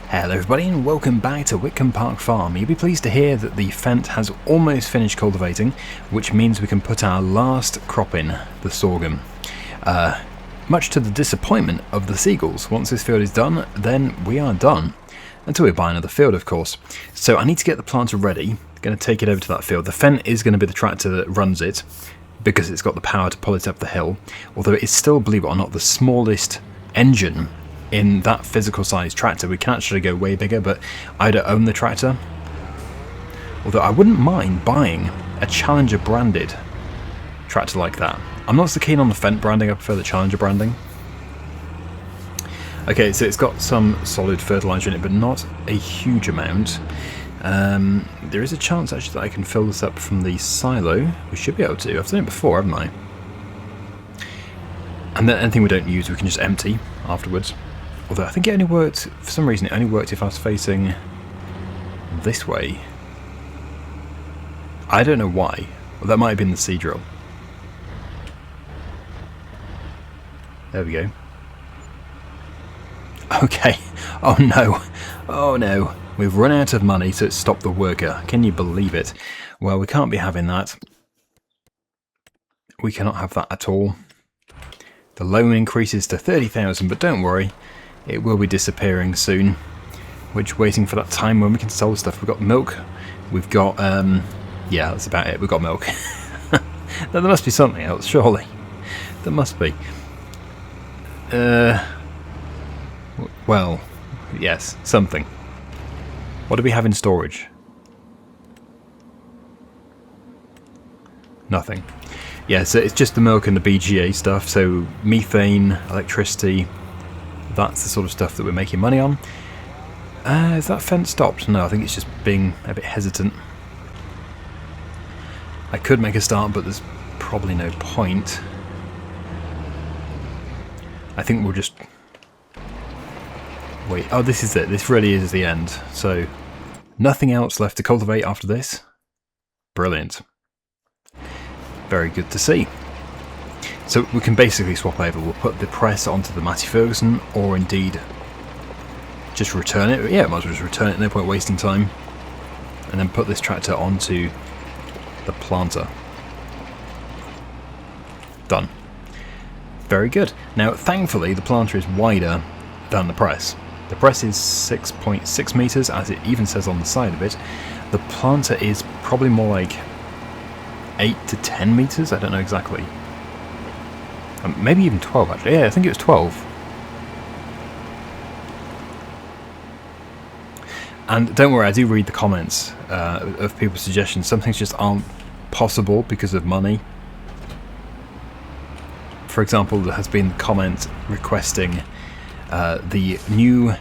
Hello everybody and welcome back to Witcombe Park Farm. You'll be pleased to hear that the Fent has almost finished cultivating, which means we can put our last crop in, the sorghum. Much to the disappointment of the seagulls. Once this field is done, then we are done. Until we buy another field, of course. So I need to get the planter ready. Going to take it over to that field. The Fent is going to be the tractor that runs it, because it's got the power to pull it up the hill. Although it is still, believe it or not, the smallest engine in that physical size tractor. We can actually go way bigger, but I don't own the tractor. Although I wouldn't mind buying a Challenger branded tractor like that. I'm not so keen on the Fent branding, I prefer the Challenger branding. Okay, so it's got some solid fertiliser in it, but not a huge amount. There is a chance actually that I can fill this up from the silo. We should be able to. I've done it before, haven't I? And then anything we don't use we can just empty afterwards. Although I think it only worked, for some reason it only worked if I was facing this way. I don't know why. Well, that might have been the seed drill. There we go. Okay. Oh no. Oh no. We've run out of money to stop the worker. Can you believe it? Well, we can't be having that. We cannot have that at all. The loan increases to 30,000, but don't worry. It will be disappearing soon. We're just waiting for that time when we can sell stuff. We've got milk. We've got, yeah, that's about it. We've got milk. There must be something else, surely. There must be. Well, yes, something. What do we have in storage? Nothing. Yeah, so it's just the milk and the BGA stuff. So methane, electricity. That's the sort of stuff that we're making money on. Is that fence stopped? No, I think it's just being a bit hesitant. I could make a start, but there's probably no point. I think we'll just wait. Oh, this is it. This really is the end. So nothing else left to cultivate after this. Brilliant. Very good to see. So we can basically swap over. We'll put the press onto the Matty Ferguson, or indeed just return it. Yeah, might as well just return it, no point wasting time. And then put this tractor onto the planter. Done. Very good. Now, thankfully, the planter is wider than the press. The press is 6.6 metres, as it even says on the side of it. The planter is probably more like 8 to 10 metres, I don't know exactly. Maybe even 12 actually. Yeah, I think it was 12. And don't worry, I do read the comments of people's suggestions. Some things just aren't possible because of money. For example, there has been a comment requesting the new,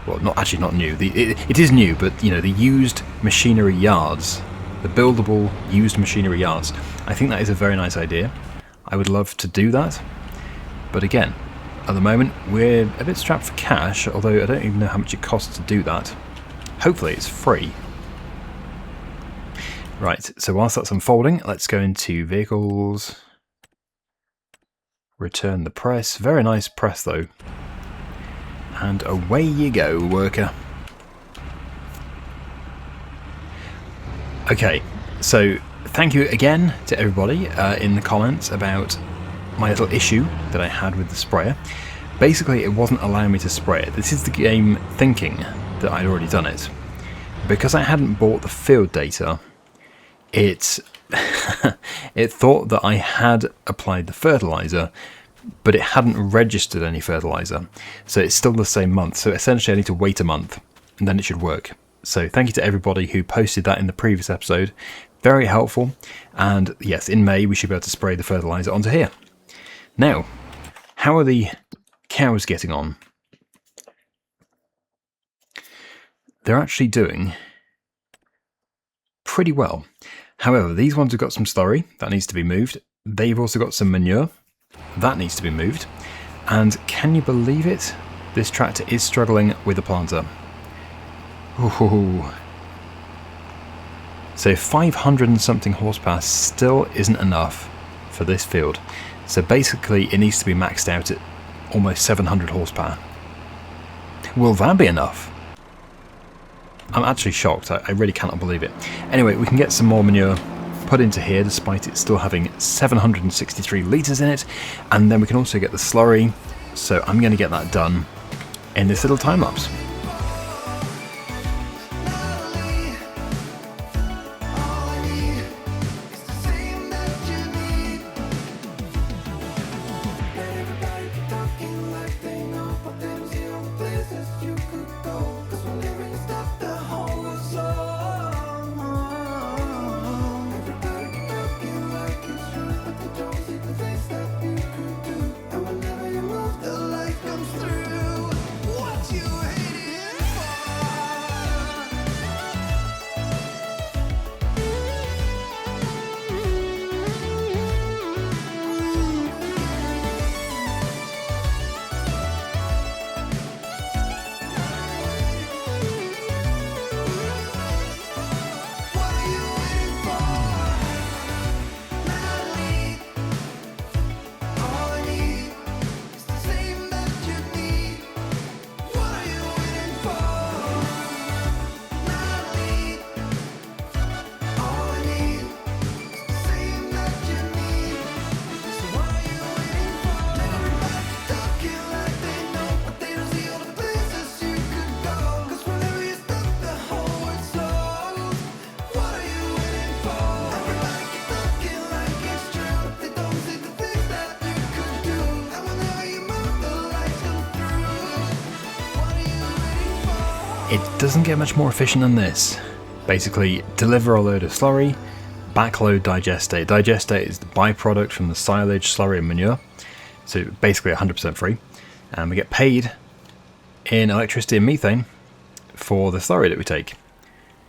well, not new. It is new, but you know, the used machinery yards, the buildable used machinery yards. I think that is a very nice idea. I would love to do that, but again, at the moment we're a bit strapped for cash, although I don't even know how much it costs to do that. Hopefully it's free. Right, so whilst that's unfolding, let's go into vehicles, return the press. Very nice press though, and away you go, worker. Okay, so thank you again to everybody in the comments about my little issue that I had with the sprayer. Basically, it wasn't allowing me to spray it. This is the game thinking that I'd already done it. Because I hadn't bought the field data, it thought that I had applied the fertiliser, but it hadn't registered any fertiliser. So it's still the same month. So essentially I need to wait a month, and then it should work. So thank you to everybody who posted that in the previous episode. Very helpful. And yes, in May we should be able to spray the fertiliser onto here. Now, how are the cows getting on? They're actually doing pretty well. However, these ones have got some slurry. That needs to be moved. They've also got some manure. That needs to be moved. And can you believe it? This tractor is struggling with the planter. Ooh. So 500 and something horsepower still isn't enough for this field. So basically it needs to be maxed out at almost 700 horsepower. Will that be enough? I'm actually shocked. I really cannot believe it. Anyway, we can get some more manure put into here despite it still having 763 litres in it, and then we can also get the slurry, so I'm going to get that done in this little time lapse. It doesn't get much more efficient than this. Basically, deliver a load of slurry, backload digestate. Digestate is the byproduct from the silage, slurry and manure, so basically 100% free. And we get paid in electricity and methane for the slurry that we take.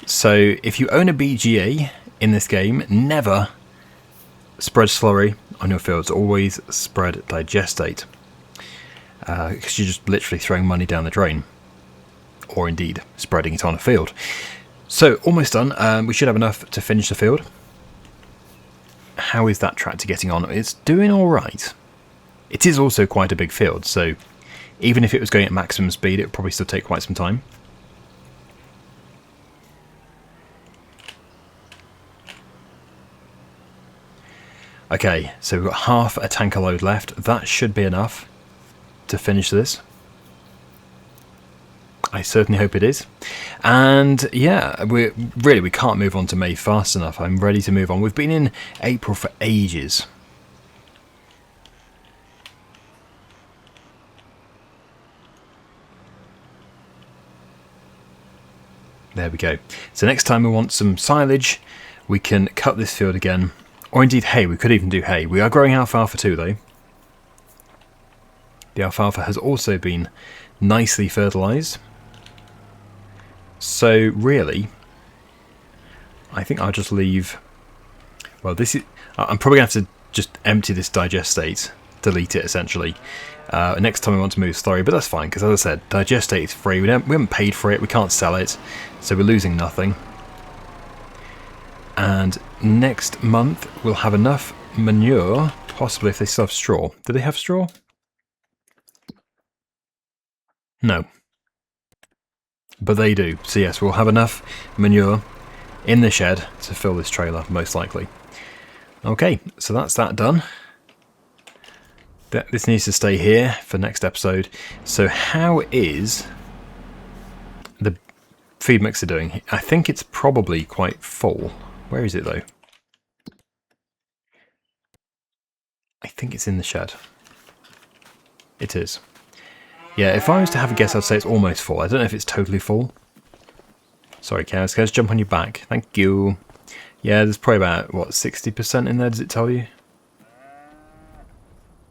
So if you own a BGA in this game, never spread slurry on your fields, always spread digestate. Because you're just literally throwing money down the drain. Or indeed spreading it on a field. So almost done. We should have enough to finish the field. How is that tractor getting on? It's doing alright. It is also quite a big field, so even if it was going at maximum speed, it would probably still take quite some time. Okay, so we've got half a tanker load left. That should be enough to finish this. I certainly hope it is. And yeah, we can't move on to May fast enough. I'm ready to move on. We've been in April for ages. There we go. So next time we want some silage, we can cut this field again. Or indeed hay, we could even do hay. We are growing alfalfa too though. The alfalfa has also been nicely fertilised. So really, I think I'll just leave, well this is, I'm probably going to have to just empty this digestate, delete it essentially, next time we want to move slurry, but that's fine, because as I said, digestate is free, we haven't paid for it, we can't sell it, so we're losing nothing. And next month we'll have enough manure, possibly if they still have straw. Do they have straw? No. But they do, so yes, we'll have enough manure in the shed to fill this trailer, most likely. Okay, so that's that done. This needs to stay here for next episode. So how is the feed mixer doing? I think it's probably quite full. Where is it though? I think it's in the shed. It is. Yeah, if I was to have a guess, I'd say it's almost full. I don't know if it's totally full. Sorry, cows. Cows, jump on your back. Thank you. Yeah, there's probably about, what, 60% in there, does it tell you?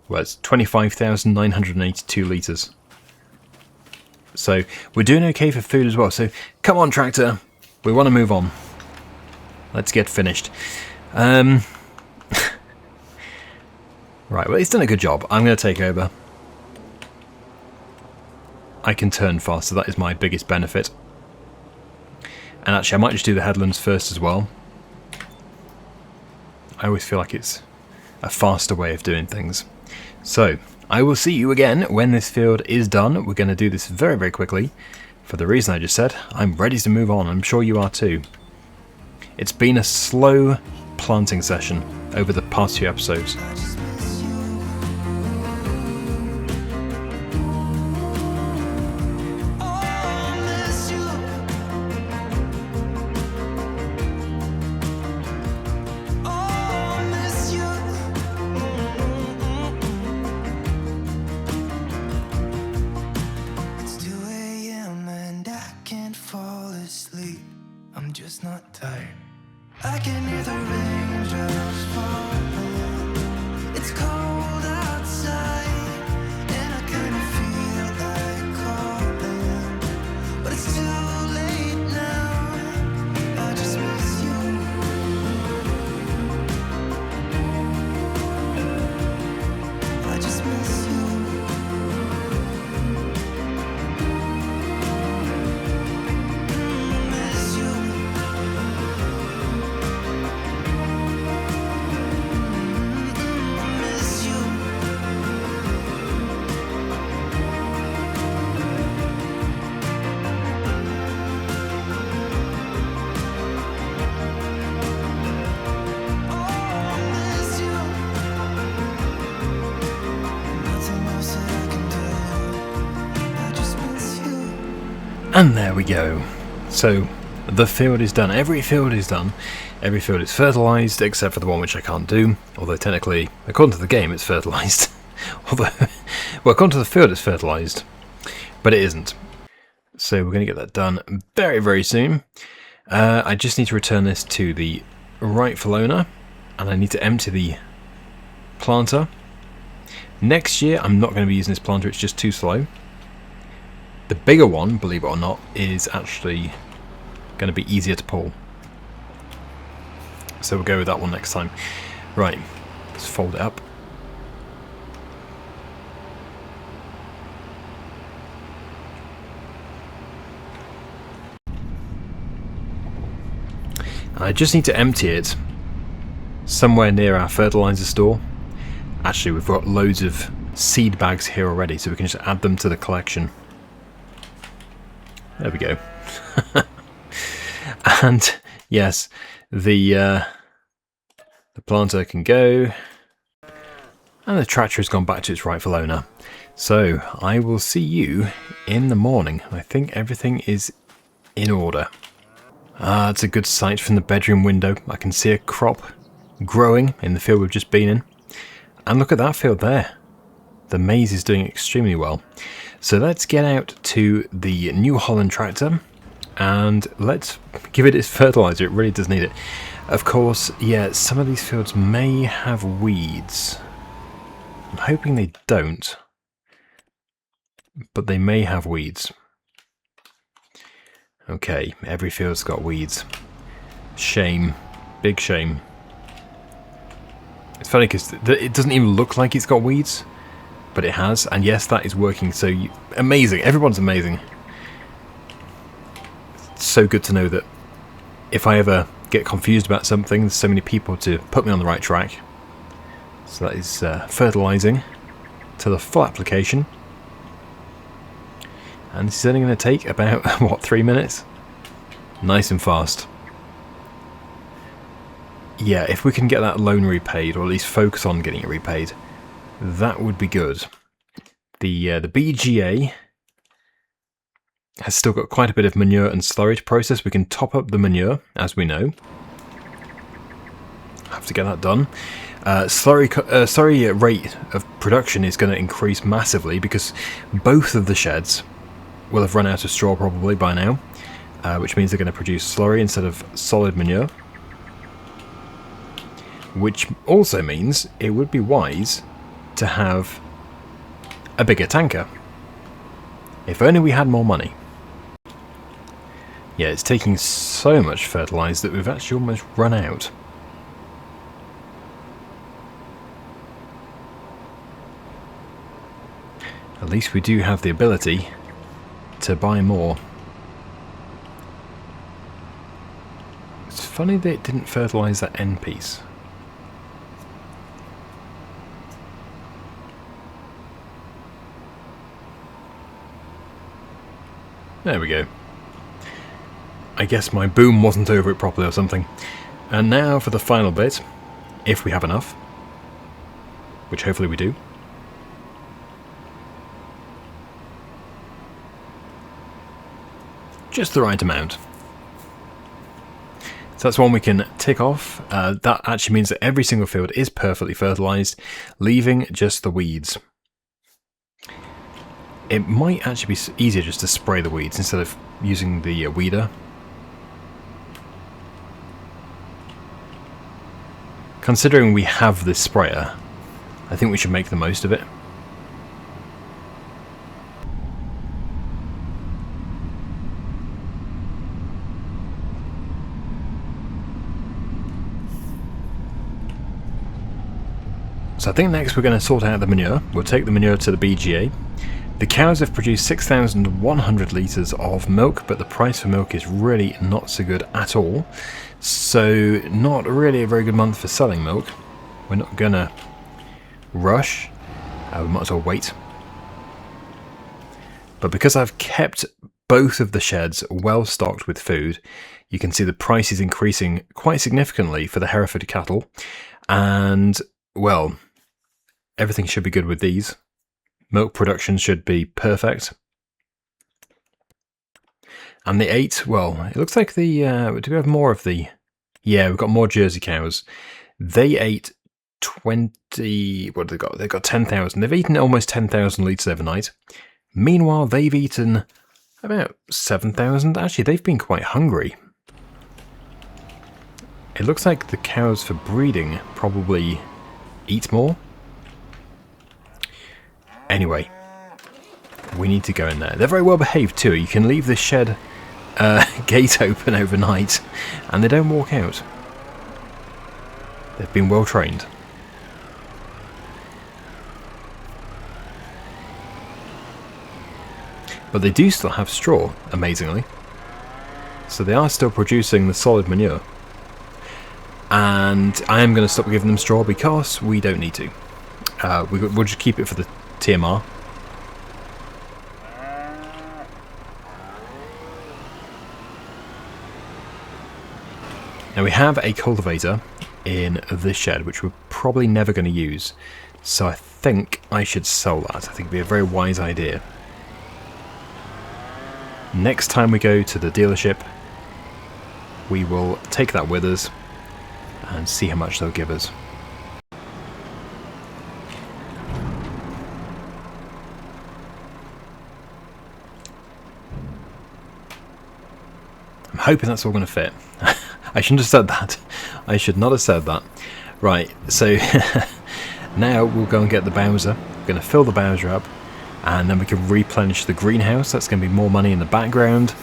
Well, it's 25,982 litres. So, we're doing okay for food as well. So, come on, tractor. We want to move on. Let's get finished. Right, well, it's done a good job. I'm going to take over. I can turn fast, so that is my biggest benefit. And actually, I might just do the headlands first as well. I always feel like it's a faster way of doing things. So, I will see you again when this field is done. We're going to do this very, very quickly. For the reason I just said, I'm ready to move on. I'm sure you are too. It's been a slow planting session over the past few episodes. And there we go. So the field is done. Every field is done. Every field is fertilised, except for the one which I can't do. Although technically, according to the game, it's fertilised. Although, well, according to the field, it's fertilised, but it isn't. So we're going to get that done very, very soon. I just need to return this to the rightful owner, and I need to empty the planter. Next year, I'm not going to be using this planter. It's just too slow. The bigger one, believe it or not, is actually going to be easier to pull. So we'll go with that one next time. Right, let's fold it up. I just need to empty it somewhere near our fertilizer store. Actually, we've got loads of seed bags here already, so we can just add them to the collection. There we go. And yes, the planter can go, and the tractor has gone back to its rightful owner. So I will see you in the morning. I think everything is in order. It's a good sight from the bedroom window. I can see a crop growing in the field we've just been in. And look at that field there. The maize is doing extremely well. So let's get out to the New Holland tractor and let's give it its fertiliser. It really does need it. Of course, yeah, some of these fields may have weeds. I'm hoping they don't, but they may have weeds. Okay, every field's got weeds. Shame. Big shame. It's funny because it doesn't even look like it's got weeds, but it has, and yes, that is working. So amazing. Everyone's amazing. It's so good to know that if I ever get confused about something, there's so many people to put me on the right track. So that is fertilizing to the full application. And this is only going to take about, what, 3 minutes? Nice and fast. Yeah, if we can get that loan repaid, or at least focus on getting it repaid, that would be good. The BGA has still got quite a bit of manure and slurry to process. We can top up the manure, as we know. Have to get that done. Slurry rate of production is going to increase massively because both of the sheds will have run out of straw probably by now, which means they're going to produce slurry instead of solid manure. Which also means it would be wise to have a bigger tanker. If only we had more money. Yeah, it's taking so much fertilizer that we've actually almost run out. At least we do have the ability to buy more. It's funny that it didn't fertilize that end piece. There we go. I guess my boom wasn't over it properly or something. And now for the final bit, if we have enough, which hopefully we do. Just the right amount. So that's one we can tick off. That actually means that every single field is perfectly fertilised, leaving just the weeds. It might actually be easier just to spray the weeds instead of using the weeder. Considering we have this sprayer, I think we should make the most of it. So I think next we're going to sort out the manure. We'll take the manure to the BGA. The cows have produced 6,100 litres of milk, but the price for milk is really not so good at all. So not really a very good month for selling milk. We're not going to rush. We might as well wait. But because I've kept both of the sheds well stocked with food, you can see the price is increasing quite significantly for the Hereford cattle. And, well, everything should be good with these. Milk production should be perfect. And the 8, well, it looks like the, do we have more of the, yeah, we've got more Jersey cows. They ate 20, what have they got? They've got 10,000. They've eaten almost 10,000 litres overnight. Meanwhile, they've eaten about 7,000. Actually, they've been quite hungry. It looks like the cows for breeding probably eat more. Anyway, we need to go in there. They're very well behaved too. You can leave the shed gate open overnight and they don't walk out. They've been well trained. But they do still have straw, amazingly. So they are still producing the solid manure. And I am going to stop giving them straw because we don't need to. We'll just keep it for the TMR. Now we have a cultivator in this shed, which we're probably never going to use. So I think I should sell that. I think it'd be a very wise idea. Next time we go to the dealership, we will take that with us and see how much they'll give us. I'm hoping that's all going to fit. I shouldn't have said that. I should not have said that. Right, so now we'll go and get the Bowser. We're going to fill the Bowser up, and then we can replenish the greenhouse. That's going to be more money in the background.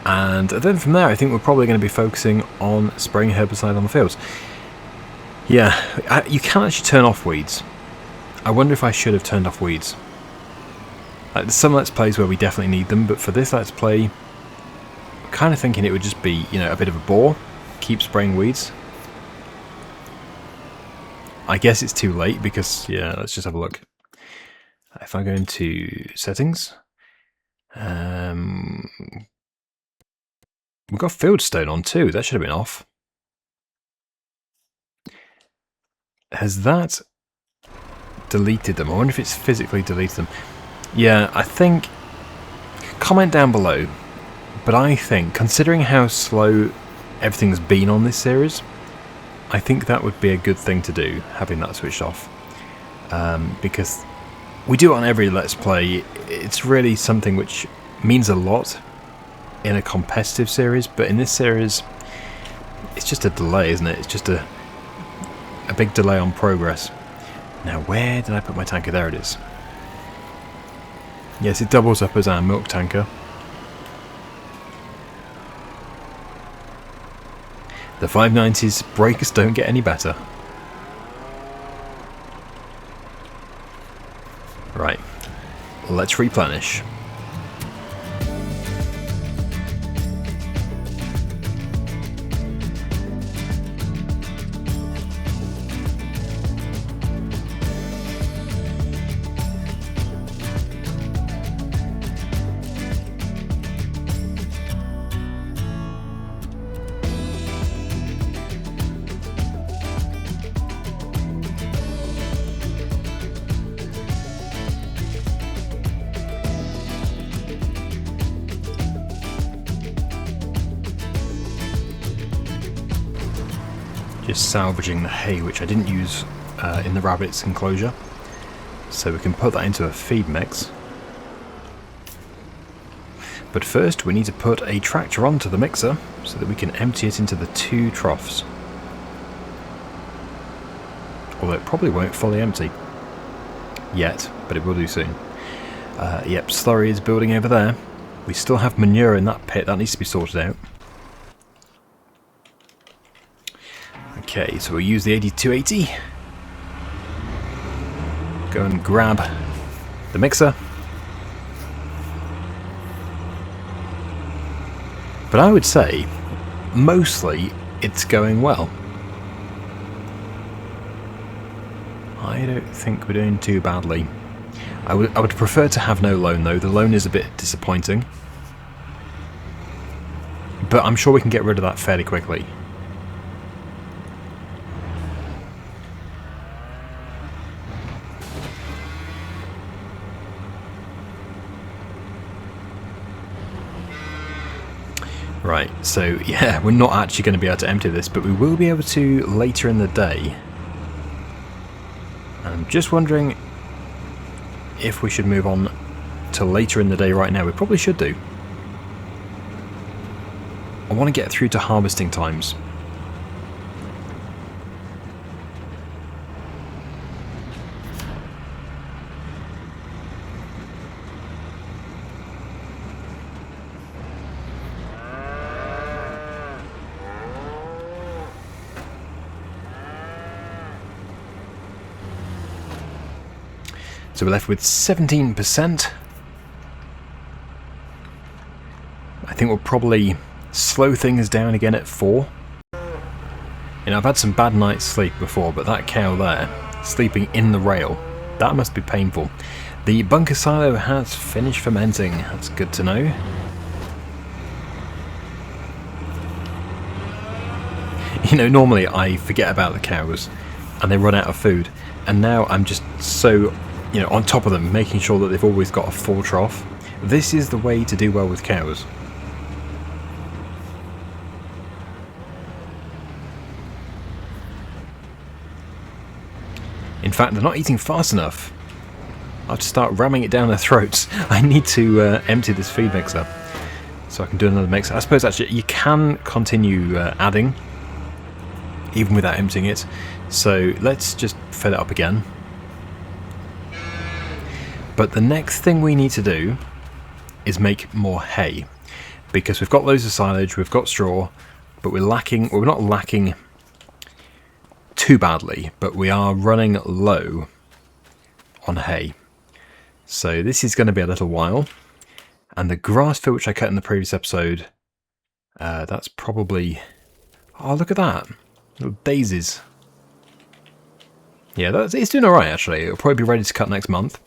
And then from there, I think we're probably going to be focusing on spraying herbicide on the fields. Yeah, you can actually turn off weeds. I wonder if I should have turned off weeds. Like, there's some Let's Plays where we definitely need them, but for this Let's Play, I'm kind of thinking it would just be, you know, a bit of a bore. Keep spraying weeds. I guess it's too late because, yeah, let's just have a look. If I go into settings, we've got Fieldstone on too. That should have been off. Has that deleted them? I wonder if it's physically deleted them. Yeah, I think... Comment down below. But I think, considering how slow everything's been on this series, I think that would be a good thing to do, having that switched off. Because we do it on every Let's Play. It's really something which means a lot in a competitive series, but in this series, it's just a delay, isn't it? It's just a big delay on progress. Now, where did I put my tanker? There it is. Yes, it doubles up as our milk tanker. The 590's breakers don't get any better. Right, let's replenish. Just salvaging the hay, which I didn't use in the rabbits' enclosure. So we can put that into a feed mix. But first we need to put a tractor onto the mixer so that we can empty it into the 2 troughs. Although it probably won't fully empty yet, but it will do soon. Yep, slurry is building over there. We still have manure in that pit, that needs to be sorted out. Okay, so we'll use the 8280. Go and grab the mixer. But I would say, mostly, it's going well. I don't think we're doing too badly. I would prefer to have no loan though. The loan is a bit disappointing. But I'm sure we can get rid of that fairly quickly. Right, so yeah, we're not actually going to be able to empty this, but we will be able to later in the day. I'm just wondering if we should move on to later in the day right now. We probably should do. I want to get through to harvesting times. So we're left with 17%. I think we'll probably slow things down again at 4. You know, I've had some bad nights sleep before, but that cow there, sleeping in the rail, that must be painful. The bunker silo has finished fermenting, that's good to know. You know, normally I forget about the cows and they run out of food, and now I'm just so, you know, on top of them, making sure that they've always got a full trough. This is the way to do well with cows. In fact, they're not eating fast enough. I'll have to start ramming it down their throats. I need to empty this feed mixer so I can do another mix. I suppose actually you can continue adding even without emptying it. So let's just fill it up again. But the next thing we need to do is make more hay, because we've got loads of silage, we've got straw, but we're lacking, well, we're not lacking too badly, but we are running low on hay. So this is going to be a little while. And the grass field which I cut in the previous episode, that's probably, oh look at that, little daisies. Yeah, it's doing alright actually. It'll probably be ready to cut next month.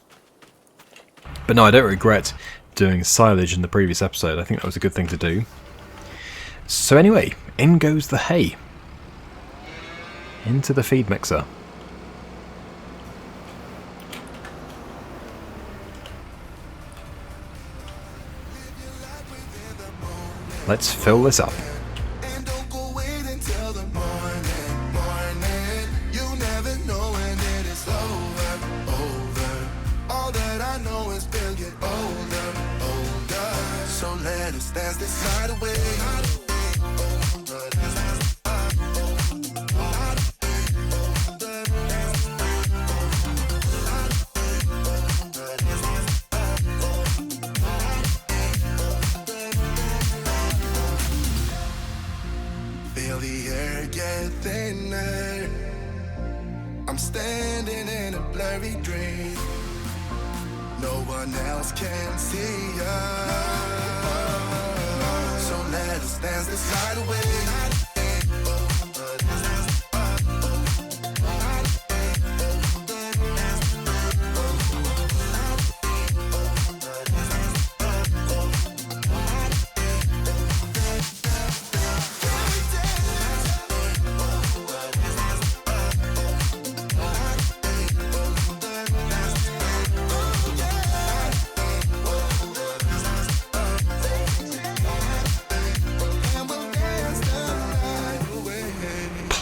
But no, I don't regret doing silage in the previous episode. I think that was a good thing to do. So anyway, in goes the hay. Into the feed mixer. Let's fill this up. Feel the air get thinner. I'm standing in a blurry dream. No one else can see us. So let us dance this night away.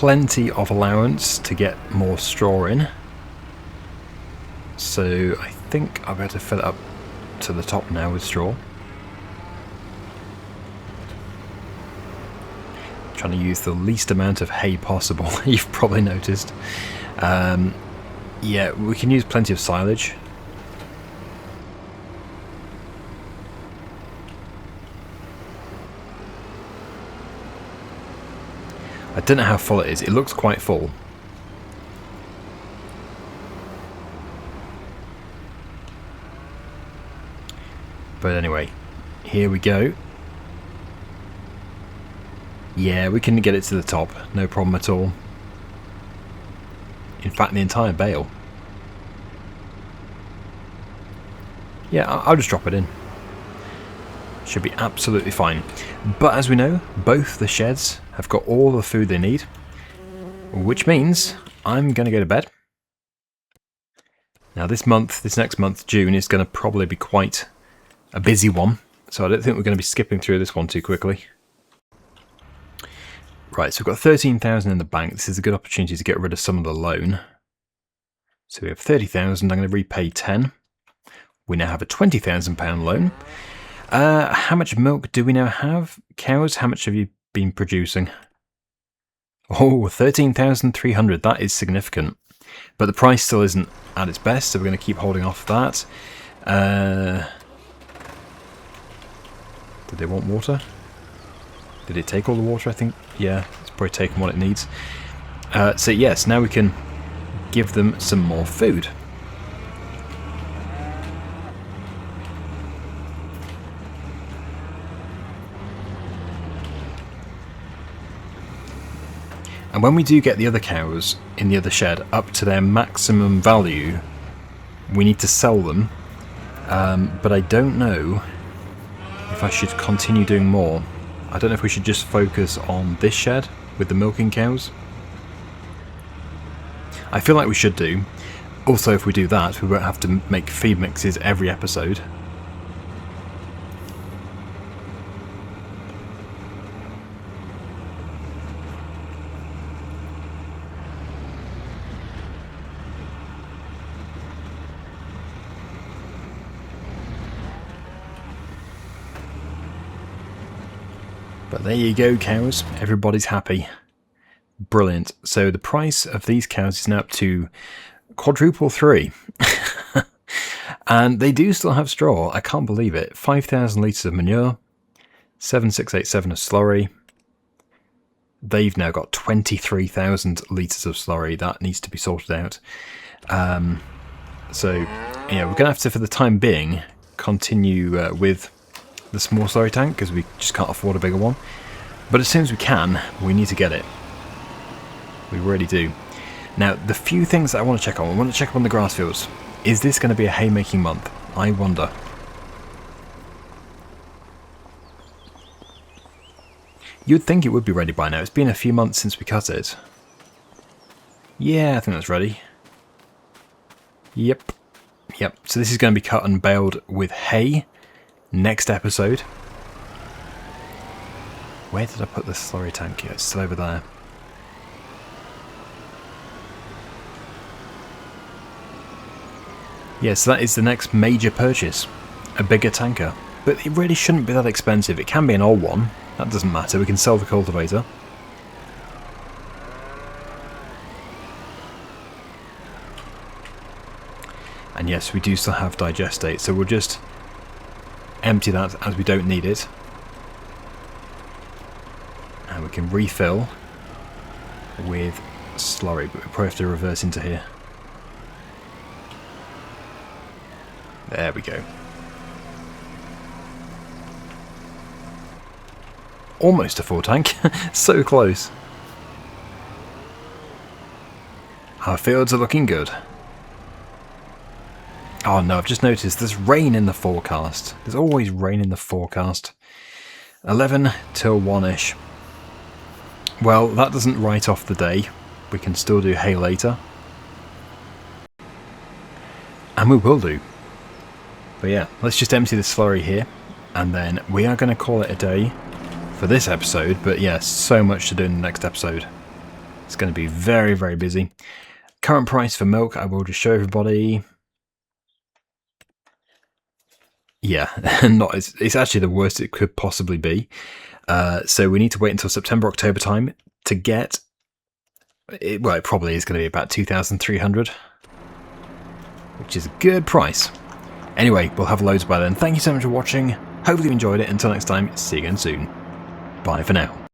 plenty of allowance to get more straw in. So I think I'll be able to fill it up to the top now with straw. Trying to use the least amount of hay possible, you've probably noticed. Yeah, we can use plenty of silage. I don't know how full it is. It looks quite full. But anyway, here we go. Yeah, we can get it to the top. No problem at all. In fact, the entire bale. Yeah, I'll just drop it in. Should be absolutely fine. But as we know, both the sheds have got all the food they need, which means I'm going to go to bed. Now this next month, June, is going to probably be quite a busy one, so I don't think we're going to be skipping through this one too quickly. Right, so we've got 13,000 in the bank. This is a good opportunity to get rid of some of the loan. So we have 30,000, I'm going to repay 10. We now have a £20,000 loan. How much milk do we now have? Cows, how much have you been producing? Oh, 13,300, that is significant. But the price still isn't at its best, so we're going to keep holding off that. Did they want water? Did it take all the water, I think? Yeah, it's probably taken what it needs. So yes, now we can give them some more food. And when we do get the other cows in the other shed up to their maximum value, we need to sell them. But I don't know if I should continue doing more. I don't know if we should just focus on this shed with the milking cows. I feel like we should do. Also, if we do that, we won't have to make feed mixes every episode. But there you go, cows. Everybody's happy. Brilliant. So the price of these cows is now up to quadruple 3. And they do still have straw. I can't believe it. 5,000 litres of manure. 7,687 of slurry. They've now got 23,000 litres of slurry. That needs to be sorted out. So, yeah, we're going to have to, for the time being, continue with the small slurry tank because we just can't afford a bigger one. But as soon as we can, we need to get it. We really do. Now, the few things that I want to check on, I want to check up on the grass fields. Is this going to be a haymaking month? I wonder. You'd think it would be ready by now. It's been a few months since we cut it. Yeah, I think that's ready. Yep. So this is going to be cut and baled with hay next episode. Where did I put the slurry tank? Yeah, it's still over there. Yeah, so that is the next major purchase. A bigger tanker. But it really shouldn't be that expensive. It can be an old one. That doesn't matter. We can sell the cultivator. And yes, we do still have digestate, so we'll just empty that as we don't need it. And we can refill with slurry, but we probably have to reverse into here. There we go. Almost a full tank. So close. Our fields are looking good. Oh no, I've just noticed there's rain in the forecast. There's always rain in the forecast. 11 till 1ish. Well, that doesn't write off the day. We can still do hay later. And we will do. But yeah, let's just empty the slurry here. And then we are going to call it a day for this episode. But yeah, so much to do in the next episode. It's going to be very, very busy. Current price for milk, I will just show everybody. Yeah, it's actually the worst it could possibly be. So we need to wait until September, October time to get it. Well, it probably is going to be about 2,300, which is a good price. Anyway, we'll have loads by then. Thank you so much for watching. Hopefully you enjoyed it. Until next time, see you again soon. Bye for now.